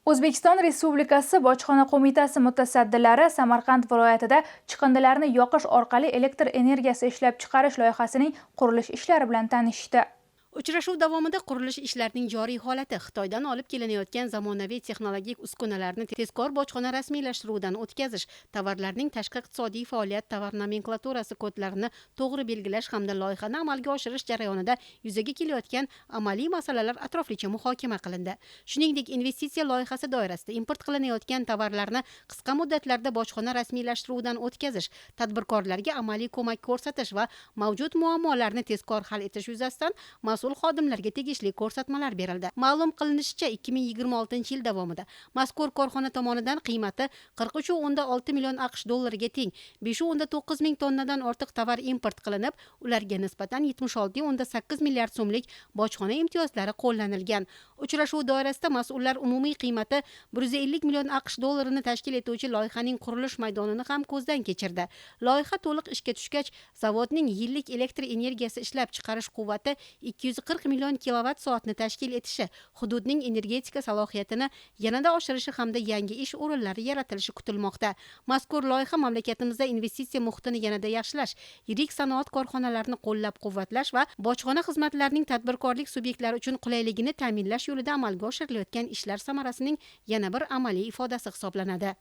O'zbekiston Respublikasi Bojxona qo'mitasi mutasaddilari Samarqand viloyatida chiqindilarni yoqish orqali elektr energiyasi ishlab chiqarish loyihasining qurilish ishlari bilan tanishdi. Uchrashuv davomida qurilish ishlarining joriy holati, Xitoydan olib kelinayotgan zamonaviy texnologik uskunalarni tezkor bojxona rasmiylashtiruvidan o'tkazish, tovarlarning tashqi iqtisodiy faoliyat tovar nomenklaturasi kodlarini to'g'ri belgilash hamda loyihani amalga oshirish jarayonida yuzaga kelayotgan amaliy masalalar atroflicha muhokama qilindi. Shuningdek, investitsiya loyihasi doirasida import qilinayotgan tovarlarni qisqa muddatlarda bojxona rasmiylashtiruvidan o'tkazish, tadbirkorlarga amaliy ko'mak ko'rsatish va mavjud muammolarni tezkor hal etish yuzasidan mas'ul xodimlarga tegishli ko'rsatmalar berildi. Ma'lum qilinishicha, 2026-yil davomida mazkur korxona tomonidan qiymati 43,6 million AQSh dollariga teng 5,9 ming tonnadan ortiq tovar import qilinib, ularga nisbatan 76,8 milliard so'mlik bojxona imtiyozlari qo'llanilgan. Uchrashuv doirasida mas'ullar umumiy qiymati 150 million AQSh dollarini tashkil etuvchi loyihaning qurilish maydonini ham ko'zdan kechirdi. Loyiha to'liq ishga tushgach, zavodning yillik elektr energiyasi ishlab chiqarish quvvati 240 million kilovatt soatni tashkil etishi, hududning energetika salohiyatini yanada oshirishi hamda yangi ish o'rinlari yaratilishi kutilmoqda. Mazkur loyiha mamlakatimizda investitsiya muhitini yanada yaxshilash, yirik sanoat korxonalarini qo'llab-quvvatlash va bojxona xizmatlarining tadbirkorlik subyektlari uchun qulayligini ta'minlash yo'lida amalga oshirilayotgan ishlar samarasining yana bir amaliy ifodasi hisoblanadi.